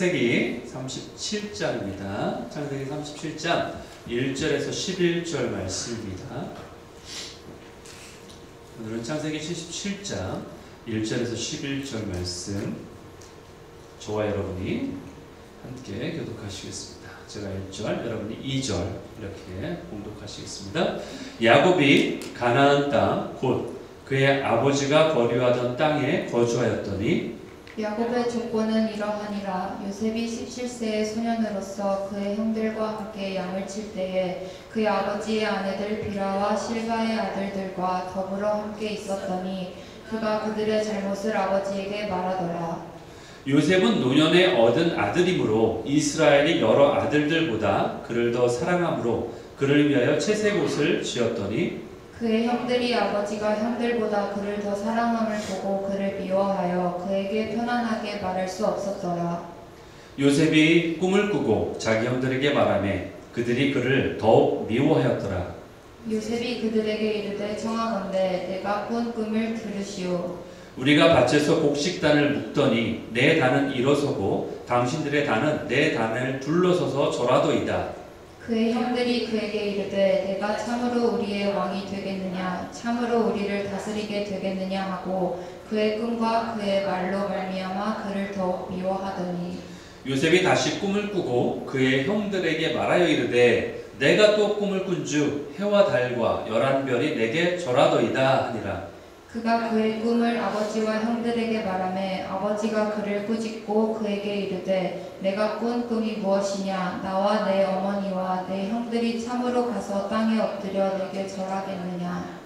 창세기 37장입니다. 창세기 37장 1절에서 11절 말씀입니다. 오늘은 창세기 77장 1절에서 11절 말씀 저와 여러분이 함께 교독하시겠습니다. 제가 1절, 여러분이 2절 이렇게 봉독하시겠습니다. 야곱이 가나안 땅 곧 그의 아버지가 거류하던 땅에 거주하였더니 야곱의 족보는 이러하니라. 요셉이 17세의 소년으로서 그의 형들과 함께 양을 칠 때에 그의 아버지의 아내들 비라와 실바의 아들들과 더불어 함께 있었더니 그가 그들의 잘못을 아버지에게 말하더라. 요셉은 노년에 얻은 아들이므로 이스라엘이 여러 아들들보다 그를 더 사랑함으로 그를 위하여 채색옷을 지었더니 그의 형들이 아버지가 형들보다 그를 더 사랑함을 보고 그를 미워하여 그에게 편안하게 말할 수 없었더라. 요셉이 꿈을 꾸고 자기 형들에게 말하매 그들이 그를 더욱 미워하였더라. 요셉이 그들에게 이르되 청하건대 내가 꾼 꿈을 들으시오. 우리가 밭에서 곡식단을 묶더니 내 단은 일어서고 당신들의 단은 내 단을 둘러서서 절하도이다. 그의 형들이 그에게 이르되 내가 참으로 우리의 왕이 되겠느냐 참으로 우리를 다스리게 되겠느냐 하고 그의 꿈과 그의 말로 말미암아 그를 더욱 미워하더니 요셉이 다시 꿈을 꾸고 그의 형들에게 말하여 이르되 내가 또 꿈을 꾼즉 해와 달과 11별이 내게 절하도이다 하니라. 그가 그의 꿈을 아버지와 형들에게 말하매 아버지가 그를 꾸짖고 그에게 이르되 내가 꾼 꿈이 무엇이냐 나와 내 어머니와 내 형들이 참으로 가서 땅에 엎드려 내게 절하겠느냐.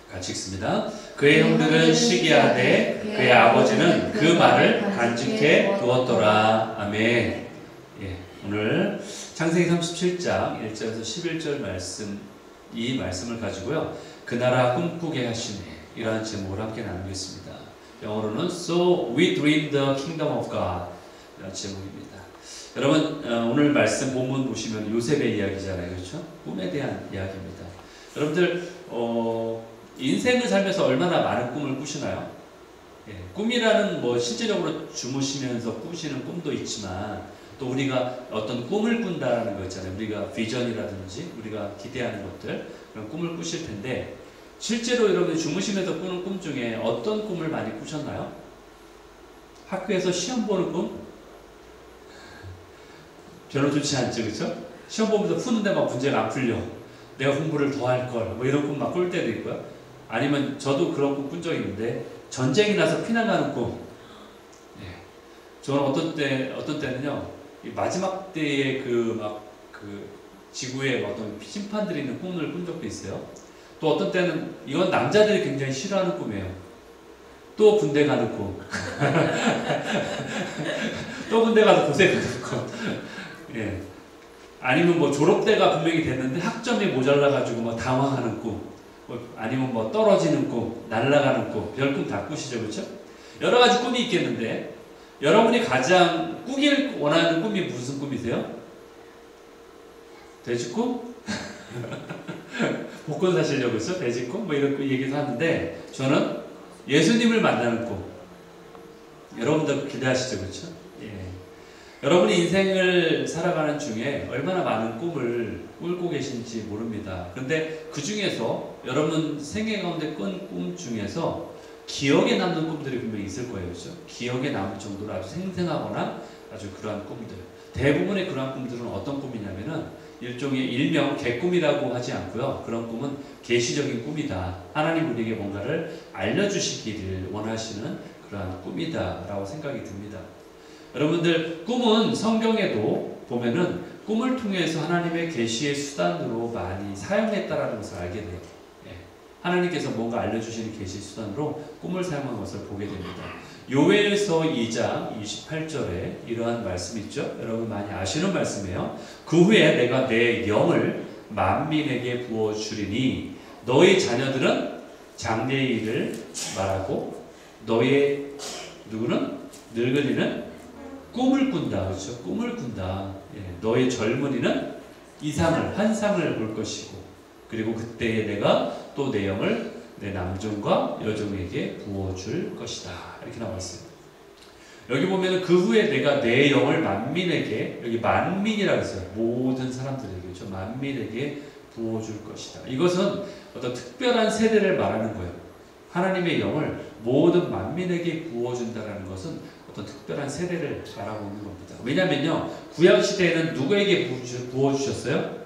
같이 읽습니다. 그의 형들은 시기하되 그의 아버지는 그 말을 간직해 두었더라. 아멘. 예, 오늘 창세기 37장 1절에서 11절 말씀, 이 말씀을 가지고요 그 나라 꿈꾸게 하시네 이러한 제목을 함께 나누겠습니다. 영어로는 So we dream the kingdom of God 이런 제목입니다. 여러분 오늘 말씀 본문 보시면 요셉의 이야기잖아요, 그렇죠? 꿈에 대한 이야기입니다. 여러분들 인생을 살면서 얼마나 많은 꿈을 꾸시나요? 예, 꿈이라는 뭐 실제적으로 주무시면서 꾸시는 꿈도 있지만 또 우리가 어떤 꿈을 꾼다라는 거 있잖아요. 우리가 비전이라든지 우리가 기대하는 것들 그런 꿈을 꾸실 텐데 실제로 여러분이 주무시면서 꾸는 꿈 중에 어떤 꿈을 많이 꾸셨나요? 학교에서 시험 보는 꿈? 별로 좋지 않죠, 그렇죠? 시험 보면서 푸는데 막 문제가 안 풀려. 내가 공부를 더 할 걸. 뭐 이런 꿈 막 꿀 때도 있고요. 아니면 저도 그런 꿈 꾼 적이 있는데 전쟁이 나서 피난 가는 꿈. 예. 저는 어떤 때는요, 이 마지막 때에 그 지구에 어떤 심판들이 있는 꿈을 꾼 적도 있어요. 또 어떤 때는 이건 남자들이 굉장히 싫어하는 꿈이에요. 또 군대 가는 꿈. 또 군대 가서 고생하는 꿈. 예. 아니면 뭐 졸업대가 분명히 됐는데 학점이 모자라가지고 뭐 당황하는 꿈. 아니면 뭐 떨어지는 꿈, 날아가는 꿈, 별꿈 다 꾸시죠, 그렇죠? 여러 가지 꿈이 있겠는데 여러분이 가장 꾸길 원하는 꿈이 무슨 꿈이세요? 돼지꿈? 복권 사시려고 했어? 돼지꿈? 뭐 이런 얘기도 하는데 저는 예수님을 만나는 꿈. 여러분들 기대하시죠, 그렇죠? 예. 여러분이 인생을 살아가는 중에 얼마나 많은 꿈을 꾸고 계신지 모릅니다. 그런데 그 중에서 여러분 생애 가운데 꾼 꿈 중에서 기억에 남는 꿈들이 분명히 있을 거예요, 그렇죠? 기억에 남을 정도로 아주 생생하거나 아주 그러한 꿈들. 대부분의 그러한 꿈들은 어떤 꿈이냐면은 일종의 일명 개꿈이라고 하지 않고요. 그런 꿈은 계시적인 꿈이다. 하나님 우리에게 뭔가를 알려주시기를 원하시는 그러한 꿈이다라고 생각이 듭니다. 여러분들 꿈은 성경에도 보면은 꿈을 통해서 하나님의 계시의 수단으로 많이 사용했다라는 것을 알게 돼요. 예. 하나님께서 뭔가 알려주시는 계시 수단으로 꿈을 사용한 것을 보게 됩니다. 요엘서 2장 28절에 이러한 말씀이 있죠. 여러분 많이 아시는 말씀이에요. 그 후에 내가 내 영을 만민에게 부어주리니 너희 자녀들은 장래의 일을 말하고 너의 누구는 늙은이는 꿈을 꾼다. 그렇죠? 꿈을 꾼다. 예. 너의 젊은이는 이상을 환상을 볼 것이고 그리고 그때에 내가 또 내 영을 내 남종과 여종에게 부어줄 것이다. 이렇게 나왔어요. 여기 보면은 그 후에 내가 내 영을 만민에게, 여기 만민이라고 했어요. 모든 사람들에게, 그렇죠? 만민에게 부어줄 것이다. 이것은 어떤 특별한 세대를 말하는 거예요. 하나님의 영을 모든 만민에게 부어준다는 것은 어떤 특별한 세대를 말하고 있는 겁니다. 왜냐면요, 구약시대에는 누구에게 부어주셨어요?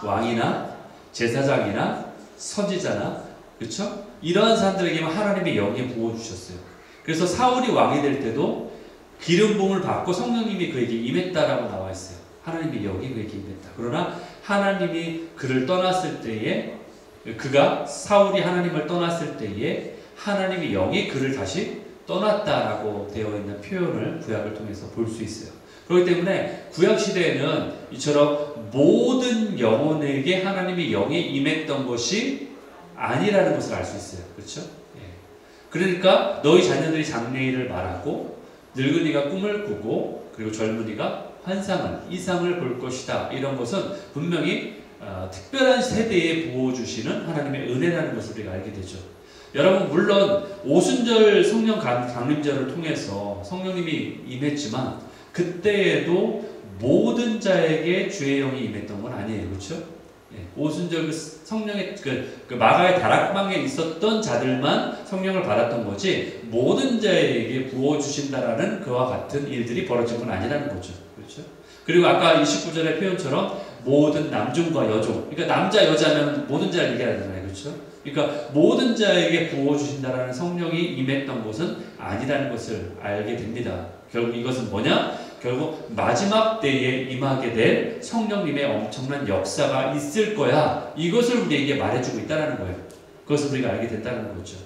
왕이나 제사장이나 선지자나, 그렇죠? 이러한 사람들에게만 하나님의 영이 부어주셨어요. 그래서 사울이 왕이 될 때도 기름 부음을 받고 성령님이 그에게 임했다라고 나와 있어요. 하나님의 영이 그에게 임했다. 그러나 하나님이 그를 떠났을 때에, 그가 사울이 하나님을 떠났을 때에 하나님의 영이 그를 다시 떠났다라고 되어 있는 표현을 구약을 통해서 볼 수 있어요. 그렇기 때문에 구약 시대에는 이처럼 모든 영혼에게 하나님의 영이 임했던 것이 아니라는 것을 알 수 있어요. 그렇죠? 예. 그러니까 너희 자녀들이 장래일을 말하고 늙은이가 꿈을 꾸고 그리고 젊은이가 환상을, 이상을 볼 것이다. 이런 것은 분명히 특별한 세대에 부어주시는 하나님의 은혜라는 것을 우리가 알게 되죠. 여러분, 물론 오순절 성령 강림절을 통해서 성령님이 임했지만 그때에도 모든 자에게 주의 영이 임했던 건 아니에요. 그렇죠? 예, 오순절 그 성령의 그 마가의 다락방에 있었던 자들만 성령을 받았던 거지 모든 자에게 부어주신다라는 그와 같은 일들이 벌어진 건 아니라는 거죠. 그렇죠? 그리고 아까 29절의 표현처럼 모든 남종과 여종, 그러니까 남자 여자면 모든 자를 얘기하잖아요. 그렇죠? 그러니까 모든 자에게 부어주신다라는 성령이 임했던 것은 아니라는 것을 알게 됩니다. 결국 이것은 뭐냐? 결국 마지막 때에 임하게 될 성령님의 엄청난 역사가 있을 거야. 이것을 우리에게 말해주고 있다는 거예요. 그것을 우리가 알게 된다는 거죠.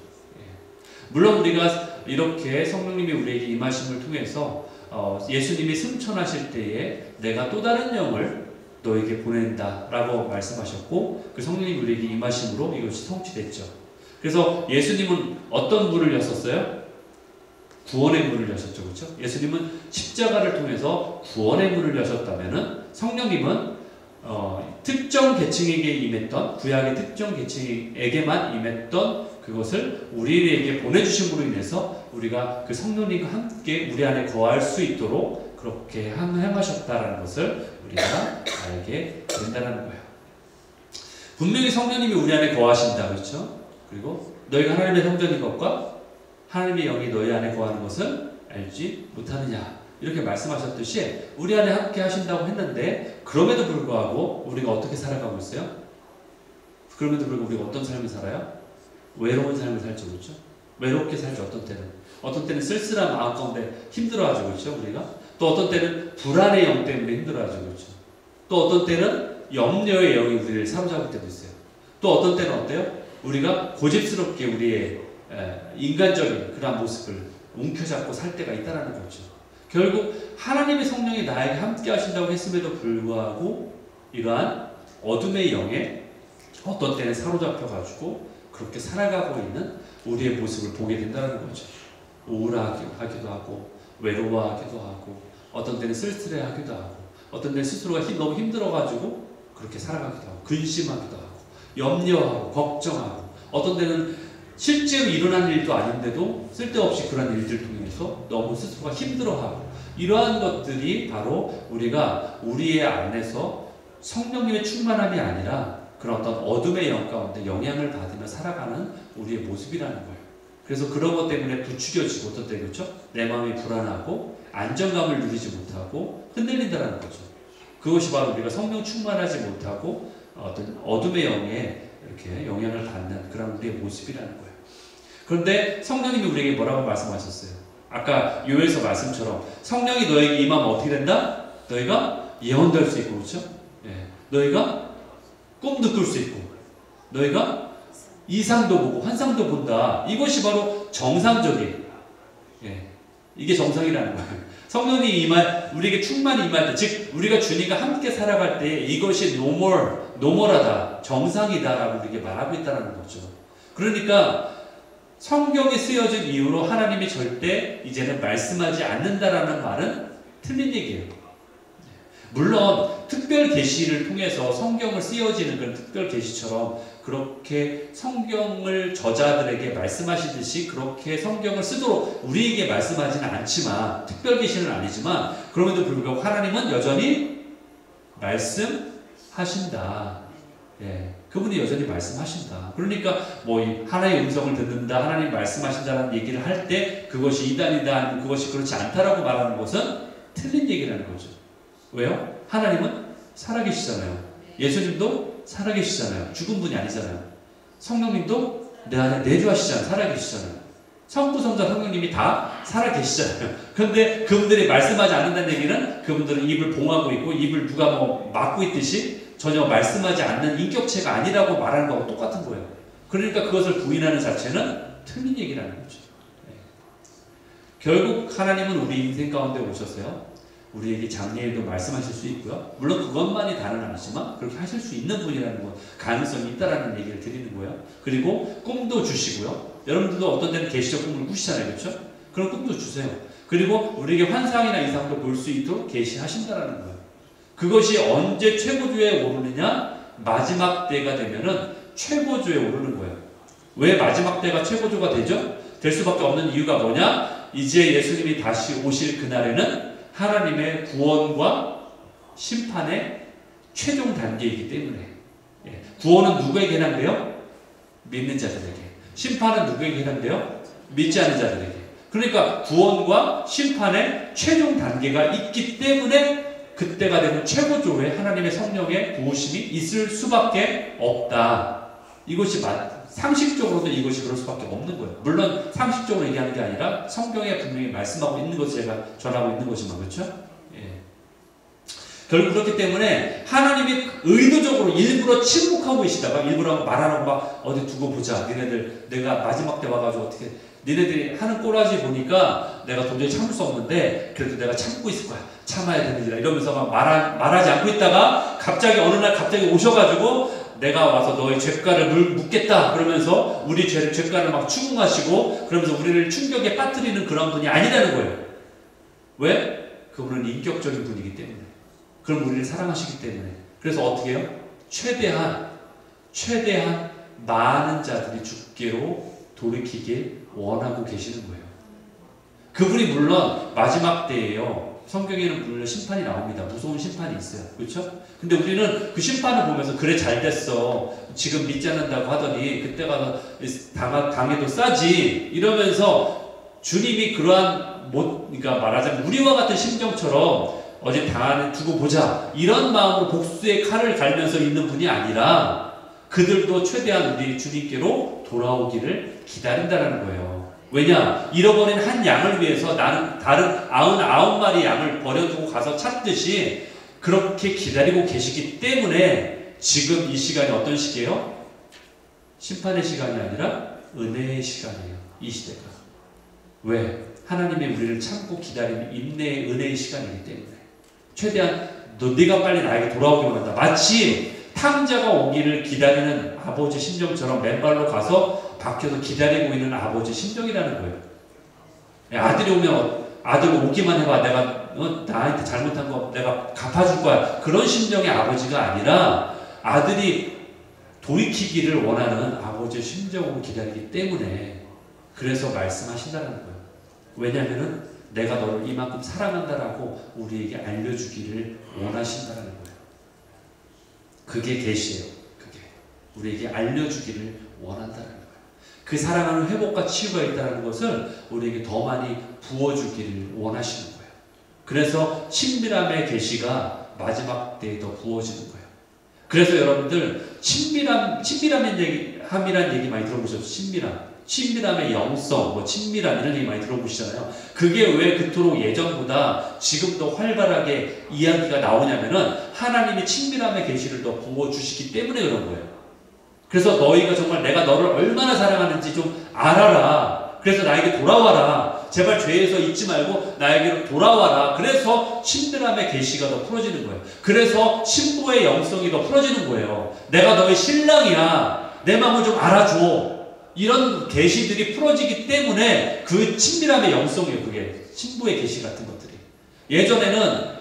물론 우리가 이렇게 성령님이 우리에게 임하심을 통해서 예수님이 승천하실 때에 내가 또 다른 영을 너에게 보낸다 라고 말씀하셨고 그 성령님이 우리에게 임하심으로 이것이 성취됐죠. 그래서 예수님은 어떤 문을 여셨어요? 구원의 문을 여셨죠. 그렇죠? 예수님은 십자가를 통해서 구원의 문을 여셨다면은 성령님은 특정 계층에게 임했던, 구약의 특정 계층에게만 임했던 그것을 우리에게 보내주심으로 인해서 우리가 그 성령님과 함께 우리 안에 거할 수 있도록 그렇게 행하셨다라는 것을 우리가 알게 된다는 거예요. 분명히 성령님이 우리 안에 거하신다. 그렇죠? 그리고 너희가 하나님의 성전인 것과 하나님의 영이 너희 안에 거하는 것을 알지 못하느냐. 이렇게 말씀하셨듯이 우리 안에 함께 하신다고 했는데 그럼에도 불구하고 우리가 어떻게 살아가고 있어요? 그럼에도 불구하고 우리가 어떤 삶을 살아요? 외로운 삶을 살죠. 그렇죠? 외롭게 살죠. 어떤 때는 쓸쓸한 마음 가운데 힘들어하죠. 그렇죠? 우리가 또 어떤 때는 불안의 영 때문에 힘들어하죠. 그렇죠? 또 어떤 때는 염려의 영이 우리를 사로잡을 때도 있어요. 또 어떤 때는 어때요? 우리가 고집스럽게 우리의 인간적인 그런 모습을 움켜잡고 살 때가 있다는 거죠. 결국 하나님의 성령이 나에게 함께 하신다고 했음에도 불구하고 이러한 어둠의 영에 어떤 때는 사로잡혀가지고 그렇게 살아가고 있는 우리의 모습을 보게 된다는 거죠. 우울하기도 하고 외로워하기도 하고 어떤 때는 쓸쓸해하기도 하고 어떤 때는 스스로가 너무 힘들어가지고 그렇게 살아가기도 하고 근심하기도 하고 염려하고 걱정하고 어떤 때는 실제로 일어난 일도 아닌데도 쓸데없이 그런 일들 통해서 너무 스스로가 힘들어하고 이러한 것들이 바로 우리가 우리의 안에서 성령님의 충만함이 아니라 그런 어떤 어둠의 영 가운데 영향을 받으며 살아가는 우리의 모습이라는 거예요. 그래서 그런 것 때문에 부추겨지고 어떤 때 그렇죠? 내 마음이 불안하고 안정감을 누리지 못하고 흔들린다는 거죠. 그것이 바로 우리가 성령 충만하지 못하고 어떤 어둠의 영에 이렇게 영향을 받는 그런 우리의 모습이라는 거예요. 그런데 성령님이 우리에게 뭐라고 말씀하셨어요? 아까 요엘서 말씀처럼 성령이 너에게 임하면 어떻게 된다? 너희가 예언도 할 수 있고 그렇죠? 예. 너희가 꿈도 꿀 수 있고 너희가 이상도 보고 환상도 본다. 이것이 바로 정상적인 이게 정상이라는 거예요. 성령이 우리에게 충만히 임할 때, 즉 우리가 주님과 함께 살아갈 때 이것이 노멀하다, 정상이다라고 우리에게 말하고 있다는 거죠. 그러니까 성경이 쓰여진 이후로 하나님이 절대 이제는 말씀하지 않는다라는 말은 틀린 얘기예요. 물론 특별 계시를 통해서 성경을 쓰여지는 그런 특별 계시처럼 그렇게 성경을 저자들에게 말씀하시듯이 그렇게 성경을 쓰도록 우리에게 말씀하지는 않지만, 특별 계시는 아니지만, 그럼에도 불구하고 하나님은 여전히 말씀하신다. 예, 그분이 여전히 말씀하신다. 그러니까 뭐 하나님의 음성을 듣는다, 하나님 말씀하신다는 얘기를 할 때 그것이 이단이다, 그것이 그렇지 않다라고 말하는 것은 틀린 얘기라는 거죠. 왜요? 하나님은 살아계시잖아요. 예수님도 살아계시잖아요. 죽은 분이 아니잖아요. 성령님도 내 안에 내주하시잖아요. 살아계시잖아요. 성부, 성자, 성령님이 다 살아계시잖아요. 그런데 그분들이 말씀하지 않는다는 얘기는 그분들은 입을 봉하고 있고 입을 누가 뭐 막고 있듯이 전혀 말씀하지 않는 인격체가 아니라고 말하는 거하고 똑같은 거예요. 그러니까 그것을 부인하는 자체는 틀린 얘기라는 거죠. 네. 결국 하나님은 우리 인생 가운데 오셔서요, 우리에게 장래일도 말씀하실 수 있고요. 물론 그것만이 다는 아니지만 그렇게 하실 수 있는 분이라는 것, 가능성이 있다라는 얘기를 드리는 거예요. 그리고 꿈도 주시고요. 여러분들도 어떤 때는 계시적 꿈을 꾸시잖아요, 그렇죠? 그런 꿈도 주세요. 그리고 우리에게 환상이나 이상도 볼 수 있도록 계시하신다라는 거예요. 그것이 언제 최고조에 오르느냐? 마지막 때가 되면은 최고조에 오르는 거예요. 왜 마지막 때가 최고조가 되죠? 될 수밖에 없는 이유가 뭐냐? 이제 예수님이 다시 오실 그날에는 하나님의 구원과 심판의 최종 단계이기 때문에, 예. 구원은 누구에게 해당돼요? 믿는 자들에게. 심판은 누구에게 해당돼요? 믿지 않는 자들에게. 그러니까 구원과 심판의 최종 단계가 있기 때문에 그때가 되면 최고조에 하나님의 성령의 부으심이 있을 수밖에 없다. 이것이 상식적으로도 이것이 그럴 수밖에 없는 거예요. 물론 상식적으로 얘기하는 게 아니라 성경에 분명히 말씀하고 있는 것을 제가 전하고 있는 거지만, 그렇죠? 예. 결국 그렇기 때문에 하나님이 의도적으로 일부러 침묵하고 계시다가 일부러 말하라고 막 어디 두고 보자. 니네들 내가 마지막 때 와가지고 어떻게 니네들이 하는 꼬라지 보니까 내가 도저히 참을 수 없는데 그래도 내가 참고 있을 거야. 참아야 되는지라 이러면서 막 말하지 않고 있다가 갑자기 어느 날 갑자기 오셔가지고 내가 와서 너의 죄가를 묻겠다 그러면서 우리 죄가를 막 추궁하시고 그러면서 우리를 충격에 빠뜨리는 그런 분이 아니라는 거예요. 왜? 그분은 인격적인 분이기 때문에. 그럼 우리를 사랑하시기 때문에. 그래서 어떻게 해요? 최대한 많은 자들이 죽기로 돌이키길 원하고 계시는 거예요. 그분이 물론 마지막 때예요. 성경에는 물론 심판이 나옵니다. 무서운 심판이 있어요. 그렇죠? 근데 우리는 그 심판을 보면서 그래 잘 됐어. 지금 믿지 않는다고 하더니 그때 가서 당해도 싸지. 이러면서 주님이 그러한 그러니까 말하자면 우리와 같은 심정처럼 어제 당하는 두고 보자. 이런 마음으로 복수의 칼을 갈면서 있는 분이 아니라 그들도 최대한 우리 주님께로 돌아오기를 기다린다는 거예요. 왜냐? 잃어버린 한 양을 위해서 나는 다른 99마리 양을 버려두고 가서 찾듯이 그렇게 기다리고 계시기 때문에 지금 이 시간이 어떤 시기예요? 심판의 시간이 아니라 은혜의 시간이에요. 이 시대가. 왜? 하나님이 우리를 참고 기다리는 인내의 은혜의 시간이기 때문에 최대한 네가 빨리 나에게 돌아오기만 한다. 마치 탕자가 오기를 기다리는 아버지 심정처럼 맨발로 가서 밖에서 기다리고 있는 아버지 심정이라는 거예요. 아들이 오면 아들 오기만 해봐. 내가 나한테 잘못한 거 내가 갚아줄 거야. 그런 심정의 아버지가 아니라 아들이 돌이키기를 원하는 아버지의 심정으로 기다리기 때문에 그래서 말씀하신다는 거예요. 왜냐하면 내가 너를 이만큼 사랑한다라고 우리에게 알려주기를 원하신다는 거예요. 그게 계시예요. 그게 우리에게 알려주기를 원한다는 거예요. 그 사랑하는 회복과 치유가 있다는 것을 우리에게 더 많이 부어주기를 원하시는 거예요. 그래서 친밀함의 계시가 마지막 때에 더 부어지는 거예요. 그래서 여러분들 친밀함이란 얘기 많이 들어보셨죠? 친밀함의 영성, 친밀함 이런 얘기 많이 들어보시잖아요. 그게 왜 그토록 예전보다 지금도 활발하게 이야기가 나오냐면은 하나님이 친밀함의 계시를 더 부어주시기 때문에 그런 거예요. 그래서 너희가 정말 내가 너를 얼마나 사랑하는지 좀 알아라. 그래서 나에게 돌아와라. 제발 죄에서 잊지 말고 나에게로 돌아와라. 그래서 친밀함의 계시가 더 풀어지는 거예요. 그래서 신부의 영성이 더 풀어지는 거예요. 내가 너의 신랑이야. 내 마음을 좀 알아줘. 이런 계시들이 풀어지기 때문에 그 친밀함의 영성이에요. 그게 신부의 계시 같은 것들이. 예전에는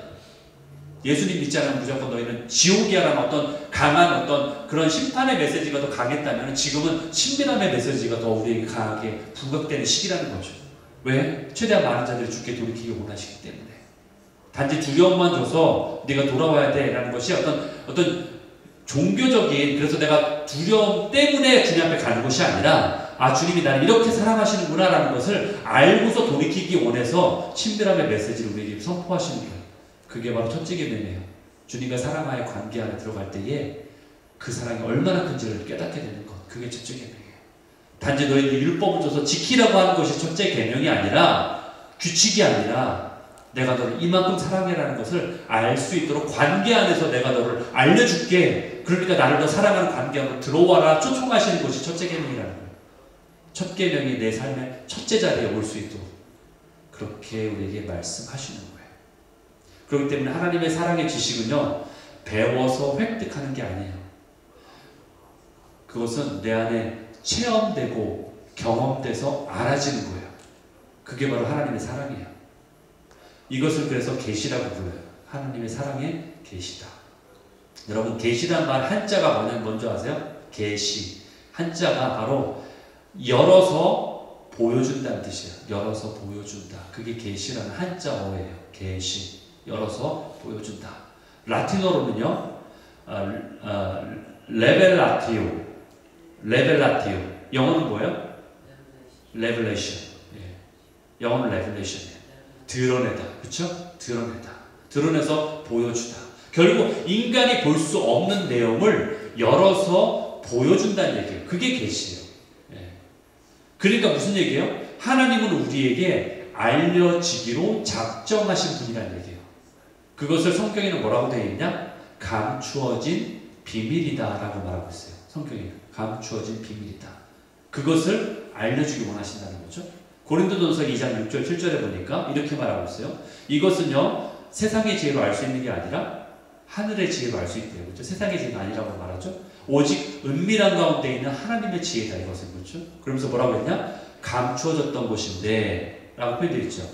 예수님 믿지 않으면 무조건 너희는 지옥이야라는 어떤 강한 어떤 그런 심판의 메시지가 더 강했다면 지금은 신비함의 메시지가 더 우리에게 강하게 부각되는 시기라는 거죠. 왜? 최대한 많은 자들이 주께 돌이키기 원하시기 때문에. 단지 두려움만 줘서 네가 돌아와야 돼 라는 것이 어떤 종교적인, 그래서 내가 두려움 때문에 주님 앞에 가는 것이 아니라 주님이 나를 이렇게 사랑하시는구나 라는 것을 알고서 돌이키기 원해서 신비함의 메시지를 우리에게 선포하시는 거예요. 그게 바로 첫째 계명이에요. 주님과 사랑하여 관계 안에 들어갈 때에 그 사랑이 얼마나 큰지를 깨닫게 되는 것, 그게 첫째 계명이에요. 단지 너희들 율법을 줘서 지키라고 하는 것이 첫째 계명이 아니라, 규칙이 아니라 내가 너를 이만큼 사랑해라는 것을 알 수 있도록 관계 안에서 내가 너를 알려줄게, 그러니까 나를 더 사랑하는 관계 안으로 들어와라 초청하시는 것이 첫째 계명이라는 거예요. 첫 계명이 내 삶의 첫째 자리에 올 수 있도록 그렇게 우리에게 말씀하시는 거예요. 그렇기 때문에 하나님의 사랑의 지식은요, 배워서 획득하는 게 아니에요. 그것은 내 안에 체험되고 경험돼서 알아지는 거예요. 그게 바로 하나님의 사랑이에요. 이것을 그래서 계시라고 불러요. 하나님의 사랑의 계시다. 여러분, 계시란 말 한자가 먼저 아세요? 계시. 한자가 바로 열어서 보여준다는 뜻이에요. 열어서 보여준다. 그게 계시라는 한자어예요. 계시. 열어서 보여준다. 라틴어로는요, 레벨라티오. 레벨라티오. 영어는 뭐예요? 레벨레이션. 영어는 레벨레이션이에요. 드러내다. 그렇죠? 드러내다. 드러내서 보여주다. 결국 인간이 볼 수 없는 내용을 열어서 보여준다는 얘기예요. 그게 계시예요. 그러니까 무슨 얘기예요? 하나님은 우리에게 알려지기로 작정하신 분이라는 얘기예요. 그것을 성경에는 뭐라고 되어 있냐? 감추어진 비밀이다 라고 말하고 있어요. 성경에는 감추어진 비밀이다. 그것을 알려주기 원하신다는 거죠. 고린도전서 2장 6절 7절에 보니까 이렇게 말하고 있어요. 이것은요, 세상의 지혜로 알 수 있는 게 아니라 하늘의 지혜로 알 수 있대요. 그렇죠? 세상의 지혜가 아니라고 말하죠. 오직 은밀한 가운데 있는 하나님의 지혜다, 이것은. 그렇죠? 그러면서 뭐라고 했냐? 감추어졌던 것인데 라고 표현되어 있죠.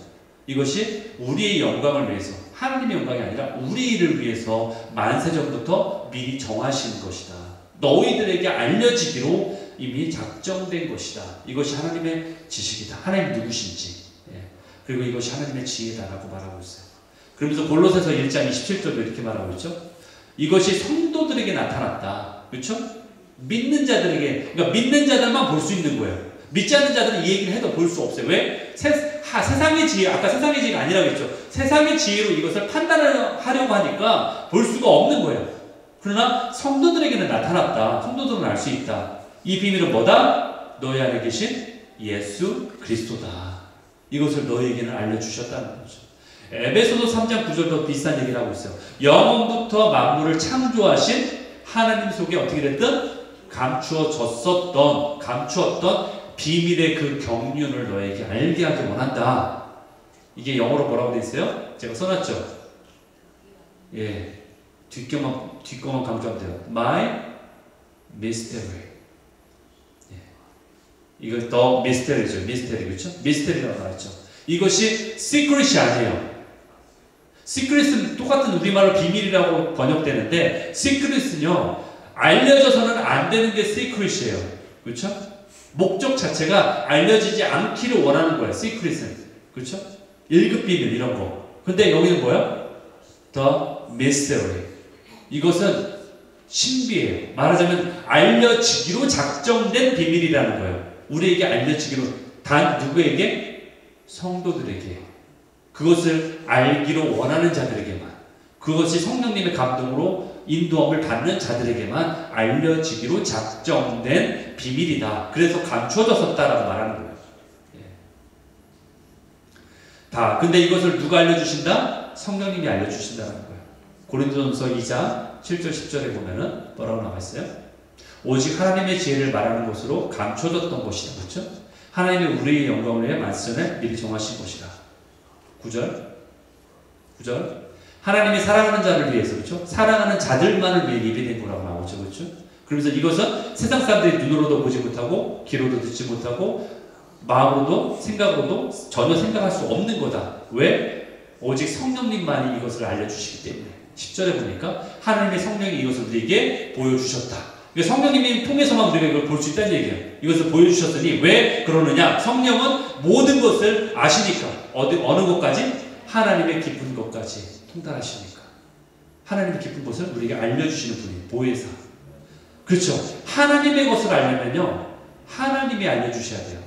이것이 우리의 영광을 위해서, 하나님의 영광이 아니라 우리를 위해서 만세전부터 미리 정하신 것이다. 너희들에게 알려지기로 이미 작정된 것이다. 이것이 하나님의 지식이다. 하나님 누구신지. 그리고 이것이 하나님의 지혜다라고 말하고 있어요. 그러면서 골로새서 1장 27절도 이렇게 말하고 있죠. 이것이 성도들에게 나타났다. 그렇죠? 믿는 자들에게, 그러니까 믿는 자들만 볼 수 있는 거예요. 믿지 않는 자들은 이 얘기를 해도 볼 수 없어요. 왜? 세상의 지혜, 아까 세상의 지혜가 아니라고 했죠. 세상의 지혜로 이것을 판단하려고 하니까 볼 수가 없는 거예요. 그러나 성도들에게는 나타났다. 성도들은 알 수 있다. 이 비밀은 뭐다? 너희 안에 계신 예수 그리스도다. 이것을 너희에게는 알려주셨다는 거죠. 에베소서 3장 9절도 비슷한 얘기를 하고 있어요. 영원부터 만물을 창조하신 하나님 속에 어떻게 됐든 감추어졌었던, 감추었던 비밀의 그 경륜을 너에게 알게 하기 원한다. 이게 영어로 뭐라고 되어 있어요? 제가 써놨죠? 뒷거만 강조하면 돼요. My mystery. 이거 더 미스테리죠. 미스테리, 그렇죠? 미스테리라고 말했죠. 이것이 시크릿이 아니에요. 시크릿은 똑같은 우리말로 비밀이라고 번역되는데, 시크릿은요, 알려져서는 안 되는 게 시크릿이에요. 그렇죠? 목적 자체가 알려지지 않기를 원하는 거예요. 시크릿은. 그렇죠? 1급 비밀 이런 거. 근데 여기는 뭐야? The mystery. 이것은 신비예요. 말하자면 알려지기로 작정된 비밀이라는 거예요. 우리에게 알려지기로, 단 누구에게? 성도들에게. 그것을 알기로 원하는 자들에게만, 그것이 성령님의 감동으로 인도함을 받는 자들에게만 알려지기로 작정된 비밀이다. 그래서 감추어졌었다라고 말하는 거예요. 근데 이것을 누가 알려주신다? 성령님이 알려주신다는 거예요. 고린도전서 2장 7절 10절에 보면은 뭐라고 나와 있어요? 오직 하나님의 지혜를 말하는 것으로 감춰졌던 것이다. 그렇죠? 하나님의 우리의 영광을 위해 만세전에 미리 정하신 것이다. 9절. 하나님이 사랑하는 자를 위해서, 그렇죠? 사랑하는 자들만을 위해 예비된 거라고 나오죠. 그렇죠? 그러면서 이것은 세상 사람들이 눈으로도 보지 못하고 귀로도 듣지 못하고 마음으로도 생각으로도 전혀 생각할 수 없는 거다. 왜? 오직 성령님만이 이것을 알려주시기 때문에. 10절에 보니까 하나님의 성령이 이것을 우리에게 보여주셨다. 그러니까 성령님이 통해서만 우리가 이걸 볼 수 있다는 얘기예요. 이것을 보여주셨으니 왜 그러느냐? 성령은 모든 것을 아시니까. 어느 것까지? 하나님의 깊은 것까지 통달하시니까. 하나님의 깊은 것을 우리에게 알려주시는 분이 보혜사. 그렇죠. 하나님의 것을 알려면요, 하나님이 알려주셔야 돼요.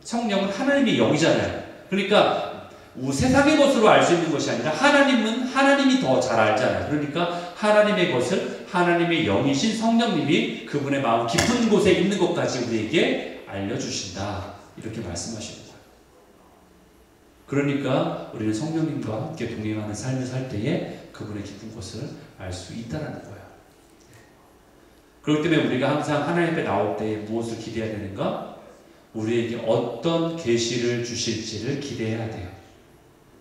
성령은 하나님의 영이잖아요. 그러니까 세상의 것으로 알 수 있는 것이 아니라 하나님은 하나님이 더 잘 알잖아요. 그러니까 하나님의 것을 하나님의 영이신 성령님이 그분의 마음 깊은 곳에 있는 것까지 우리에게 알려주신다. 이렇게 말씀하시는 거예요. 그러니까 우리는 성령님과 함께 동행하는 삶을 살 때에 그분의 깊은 것을 알 수 있다는 거예요. 그렇기 때문에 우리가 항상 하나님 앞에 나올 때에 무엇을 기대해야 되는가? 우리에게 어떤 계시를 주실지를 기대해야 돼요.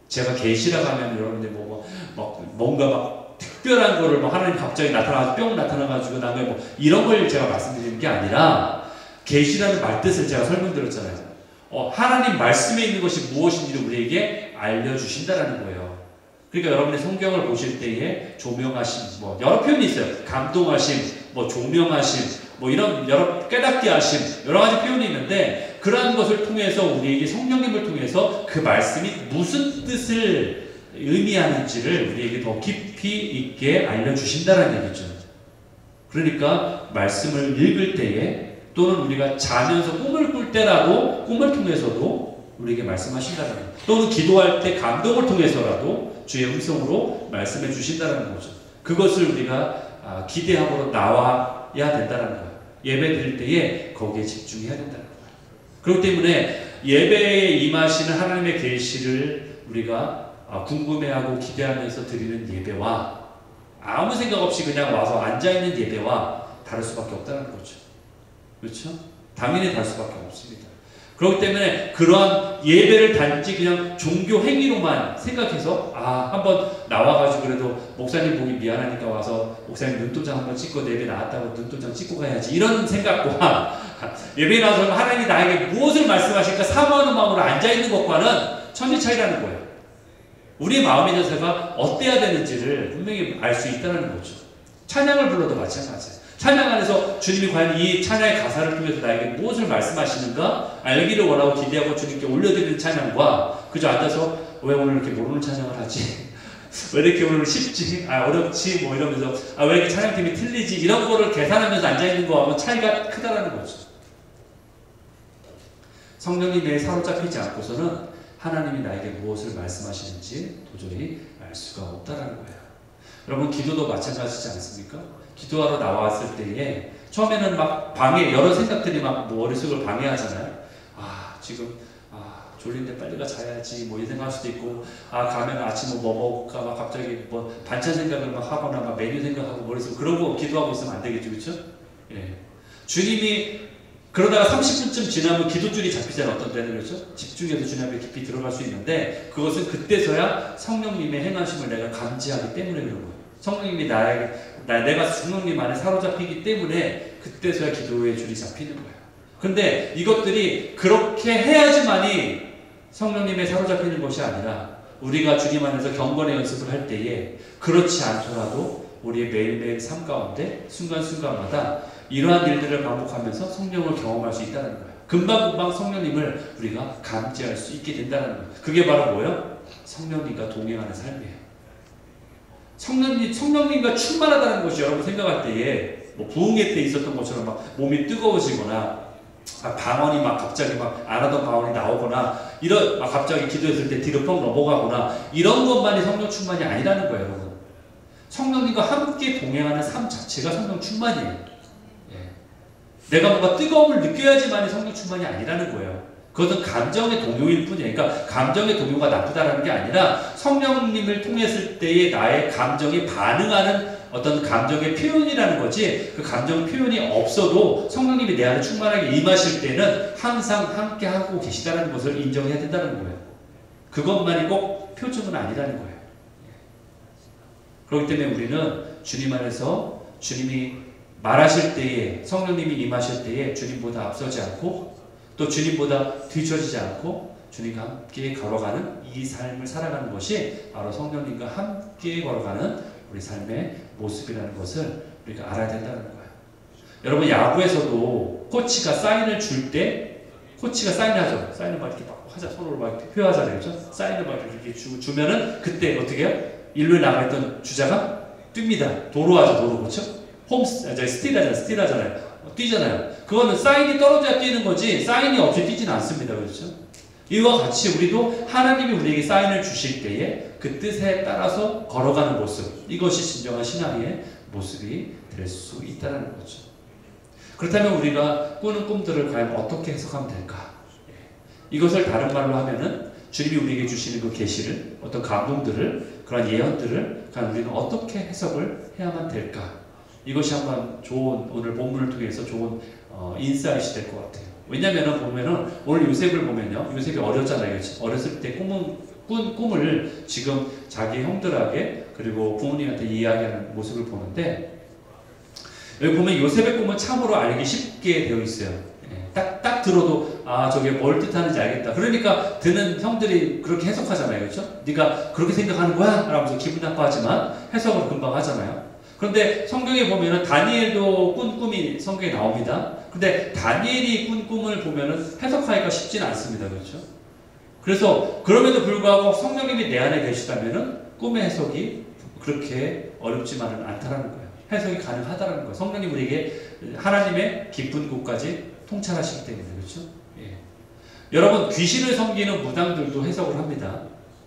제가 계시라고 하면 여러분들 뭔가 막 특별한 거를 하나님 갑자기 나타나서 뿅 나타나가지고 나중에 이런 걸 제가 말씀드리는 게 아니라 계시라는 말 뜻을 제가 설명드렸잖아요. 하나님 말씀에 있는 것이 무엇인지를 우리에게 알려주신다라는 거예요. 그러니까 여러분이 성경을 보실 때에 조명하심, 여러 표현이 있어요. 감동하심, 조명하심, 이런 여러 깨닫게 하심, 여러 가지 표현이 있는데 그러한 것을 통해서 우리에게 성령님을 통해서 그 말씀이 무슨 뜻을 의미하는지를 우리에게 더 깊이 있게 알려주신다는 얘기죠. 그러니까 말씀을 읽을 때에 또는 우리가 자면서 꿈을 꿀 때라도 꿈을 통해서도 우리에게 말씀하신다는 거예요. 또는 기도할 때 감동을 통해서라도 주의 음성으로 말씀해 주신다는 거죠. 그것을 우리가 기대함으로 나와야 된다는 거예요. 예배 드릴 때에 거기에 집중해야 된다는 거예요. 그렇기 때문에 예배에 임하시는 하나님의 계시를 우리가 궁금해하고 기대하면서 드리는 예배와 아무 생각 없이 그냥 와서 앉아있는 예배와 다를 수밖에 없다는 거죠. 그렇죠? 당연히 다를 수밖에 없습니다. 그렇기 때문에 그러한 예배를 단지 그냥 종교 행위로만 생각해서 한번 나와가지고 그래도 목사님 보기 미안하니까 와서 목사님 눈도장 한번 찍고 예배 나왔다고 눈도장 찍고 가야지 이런 생각과 예배에 나와서 하나님이 나에게 무엇을 말씀하실까 사모하는 마음으로 앉아있는 것과는 천지 차이라는 거예요. 우리의 마음의 자세가 어때야 되는지를 분명히 알 수 있다는 거죠. 찬양을 불러도 마찬가지예요. 찬양 안에서 주님이 과연 이 찬양의 가사를 통해서 나에게 무엇을 말씀하시는가 알기를 원하고 기대하고 주님께 올려드리는 찬양과 그저 앉아서 왜 오늘 이렇게 모르는 찬양을 하지? 왜 이렇게 오늘 쉽지? 어렵지? 이러면서 왜 이렇게 찬양팀이 틀리지? 이런 거를 계산하면서 앉아있는 거하고 차이가 크다라는 거죠. 성령님에 사로잡히지 않고서는 하나님이 나에게 무엇을 말씀하시는지 도저히 알 수가 없다라는 거예요. 여러분 기도도 마찬가지지 않습니까? 기도하러 나왔을 때에 처음에는 막 여러 생각들이 막 머릿속을 방해하잖아요. 지금 졸린데 빨리가 자야지 이 생각할 수도 있고 가면 아침 뭐 먹을까 막 갑자기 반찬 생각을 막 하거나 막 메뉴 생각하고 머릿속 그러고 기도하고 있으면 안 되겠죠. 그렇죠? 예. 주님이 그러다가 30분쯤 지나면 기도줄이 잡히잖아요. 어떤 때는 그렇죠? 집중해서 주님 앞에 깊이 들어갈 수 있는데 그것은 그때서야 성령님의 행하심을 내가 감지하기 때문에 그런 거예요. 성령님이 내가 성령님 안에 사로잡히기 때문에 그때서야 기도의 줄이 잡히는 거예요. 근데 이것들이 그렇게 해야지만이 성령님에 사로잡히는 것이 아니라 우리가 주님 안에서 경건의 연습을 할 때에 그렇지 않더라도 우리의 매일매일 삶 가운데 순간순간마다 이러한 일들을 반복하면서 성령을 경험할 수 있다는 거예요. 금방금방 성령님을 우리가 감지할 수 있게 된다는 거예요. 그게 바로 뭐예요? 성령님과 동행하는 삶이에요. 성령님과 충만하다는 것이 여러분 생각할 때에 부흥회 때 있었던 것처럼 막 몸이 뜨거워지거나 방언이 막 갑자기 막 안 하던 방언이 나오거나 갑자기 기도했을 때 뒤로 펑 넘어가거나 이런 것만이 성령 충만이 아니라는 거예요. 여러분. 성령님과 함께 동행하는 삶 자체가 성령 충만이에요. 내가 뭔가 뜨거움을 느껴야지만이 성령 충만이 아니라는 거예요. 그것은 감정의 동요일 뿐이에요. 그러니까 감정의 동요가 나쁘다는 게 아니라 성령님을 통했을 때의 나의 감정이 반응하는 어떤 감정의 표현이라는 거지 그 감정 표현이 없어도 성령님이 내 안에 충만하게 임하실 때는 항상 함께하고 계시다는 것을 인정해야 된다는 거예요. 그것만이 꼭 표정은 아니라는 거예요. 그렇기 때문에 우리는 주님 안에서 주님이 말하실 때에 성령님이 임하실 때에 주님보다 앞서지 않고 또 주님보다 뒤처지지 않고 주님과 함께 걸어가는 이 삶을 살아가는 것이 바로 성령님과 함께 걸어가는 우리 삶의 모습이라는 것을 우리가 알아야 된다는 거예요. 여러분 야구에서도 코치가 사인을 줄 때 코치가 사인하죠. 사인을 막 이렇게 막 하자 손으로 막 이렇게 표하잖아요, 그렇죠? 사인을 막 이렇게 주면은 그때 어떻게 해요? 1루에 나가있던 주자가 뜁니다. 도로하죠, 도로 그렇죠? 스틸하잖아요. 뛰잖아요. 그거는 사인이 떨어져야 뛰는 거지 사인이 없이 뛰지는 않습니다, 그렇죠? 이와 같이 우리도 하나님이 우리에게 사인을 주실 때에 그 뜻에 따라서 걸어가는 모습, 이것이 진정한 신앙의 모습이 될 수 있다는 거죠. 그렇다면 우리가 꾸는 꿈들을 과연 어떻게 해석하면 될까? 이것을 다른 말로 하면은 주님이 우리에게 주시는 그 계시를, 어떤 감동들을, 그런 예언들을 과연 우리는 어떻게 해석을 해야만 될까? 이것이 한번 좋은, 오늘 본문을 통해서 좋은 인사이트이 될 것 같아요. 왜냐면은 보면은 오늘 요셉을 보면요, 요셉이 어렸잖아요, 그렇죠? 어렸을 때 꾼 꿈을 지금 자기 형들에게 그리고 부모님한테 이야기하는 모습을 보는데, 여기 보면 요셉의 꿈은 참으로 알기 쉽게 되어 있어요. 딱 들어도 저게 뭘 뜻하는지 알겠다. 그러니까 드는 형들이 그렇게 해석하잖아요, 그렇죠? 네가 그렇게 생각하는 거야? 라면서 기분 나빠하지만 해석을 금방 하잖아요. 그런데 성경에 보면은 다니엘도 꾼 꿈이 성경에 나옵니다. 근데 다니엘이 꾼 꿈을 보면은 해석하기가 쉽지는 않습니다, 그렇죠? 그래서 그럼에도 불구하고 성령님이 내 안에 계시다면은 꿈의 해석이 그렇게 어렵지만은 않다라는 거예요. 해석이 가능하다라는 거예요. 성령님 우리에게 하나님의 깊은 곳까지 통찰하시기 때문에, 그렇죠? 예. 여러분 귀신을 섬기는 무당들도 해석을 합니다.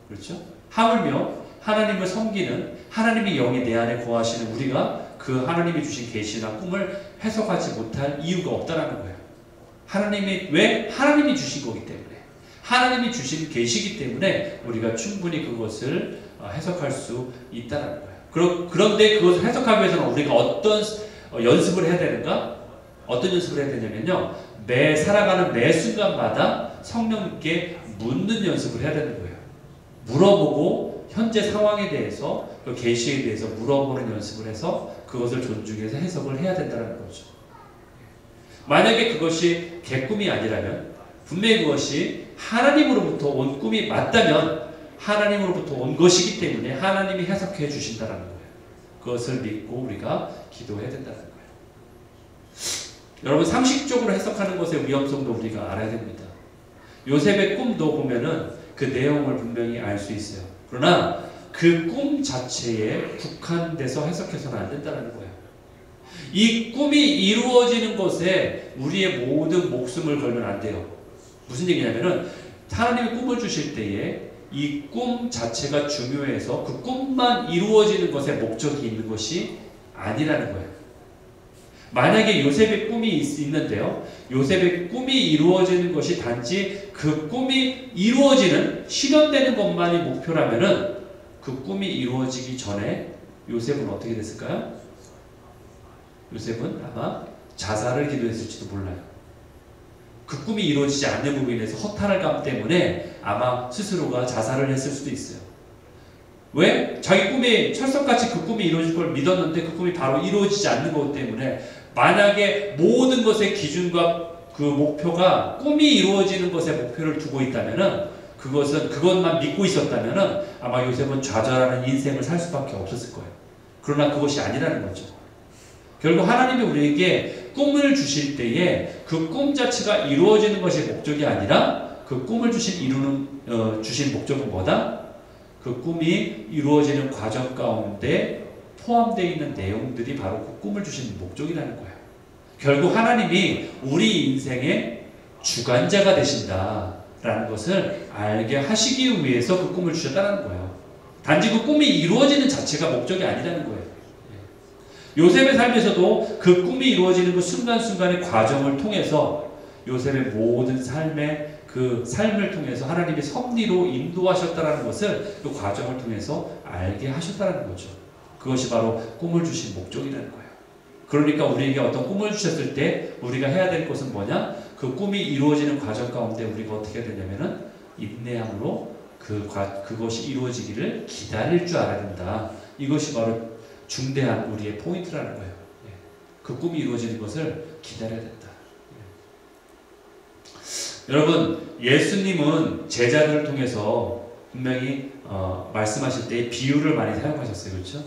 그렇죠? 하물며 하나님을 섬기는 하나님의 영이 내 안에 거하시는 우리가 그 하나님이 주신 계시나 꿈을 해석하지 못할 이유가 없다라는 거예요. 왜? 하나님이 주신 거기 때문에, 하나님이 주신 계시기 때문에 우리가 충분히 그것을 해석할 수 있다라는 거예요. 그런데 그것을 해석하기 위해서는 우리가 어떤 연습을 해야 되는가? 어떤 연습을 해야 되냐면요, 살아가는 매 순간마다 성령님께 묻는 연습을 해야 되는 거예요. 물어보고 현재 상황에 대해서, 그 계시에 대해서 물어보는 연습을 해서 그것을 존중해서 해석을 해야 된다는 거죠. 만약에 그것이 개꿈이 아니라면, 분명히 그것이 하나님으로부터 온 꿈이 맞다면 하나님으로부터 온 것이기 때문에 하나님이 해석해 주신다는 거예요. 그것을 믿고 우리가 기도해야 된다는 거예요. 여러분 상식적으로 해석하는 것의 위험성도 우리가 알아야 됩니다. 요셉의 꿈도 보면은 그 내용을 분명히 알 수 있어요. 그러나 그 꿈 자체에 국한돼서 해석해서는 안 된다는 거예요. 이 꿈이 이루어지는 것에 우리의 모든 목숨을 걸면 안 돼요. 무슨 얘기냐면은 하나님이 꿈을 주실 때에 이 꿈 자체가 중요해서 그 꿈만 이루어지는 것에 목적이 있는 것이 아니라는 거예요. 만약에 요셉의 꿈이 있는데요, 요셉의 꿈이 이루어지는 것이 단지 그 꿈이 이루어지는, 실현되는 것만이 목표라면은 그 꿈이 이루어지기 전에 요셉은 어떻게 됐을까요? 요셉은 아마 자살을 기도했을지도 몰라요. 그 꿈이 이루어지지 않는 부분에 대해서 허탈감 때문에 아마 스스로가 자살을 했을 수도 있어요. 왜? 자기 꿈이 철석같이 그 꿈이 이루어질 걸 믿었는데 그 꿈이 바로 이루어지지 않는 것 때문에, 만약에 모든 것의 기준과 그 목표가 꿈이 이루어지는 것에 목표를 두고 있다면은, 그것만 믿고 있었다면은 아마 요셉은 좌절하는 인생을 살 수밖에 없었을 거예요. 그러나 그것이 아니라는 거죠. 결국 하나님이 우리에게 꿈을 주실 때에 그 꿈 자체가 이루어지는 것이 목적이 아니라, 그 꿈을 주신 목적은 뭐다? 그 꿈이 이루어지는 과정 가운데 포함되어 있는 내용들이 바로 그 꿈을 주신 목적이라는 거예요. 결국 하나님이 우리 인생의 주관자가 되신다라는 것을 알게 하시기 위해서 그 꿈을 주셨다는 거예요. 단지 그 꿈이 이루어지는 자체가 목적이 아니라는 거예요. 요셉의 삶에서도 그 꿈이 이루어지는 그 순간순간의 과정을 통해서 요셉의 모든 그 삶을 통해서 하나님이 섭리로 인도하셨다는 것을 그 과정을 통해서 알게 하셨다는 거죠. 그것이 바로 꿈을 주신 목적이라는 거예요. 그러니까 우리에게 어떤 꿈을 주셨을 때 우리가 해야 될 것은 뭐냐? 그 꿈이 이루어지는 과정 가운데 우리가 어떻게 해야 되냐면은 인내함으로 그것이 이루어지기를 기다릴 줄 알아야 된다. 이것이 바로 중대한 우리의 포인트라는 거예요. 그 꿈이 이루어지는 것을 기다려야 된다. 여러분, 예수님은 제자들을 통해서 분명히 말씀하실 때 비유를 많이 사용하셨어요. 그렇죠?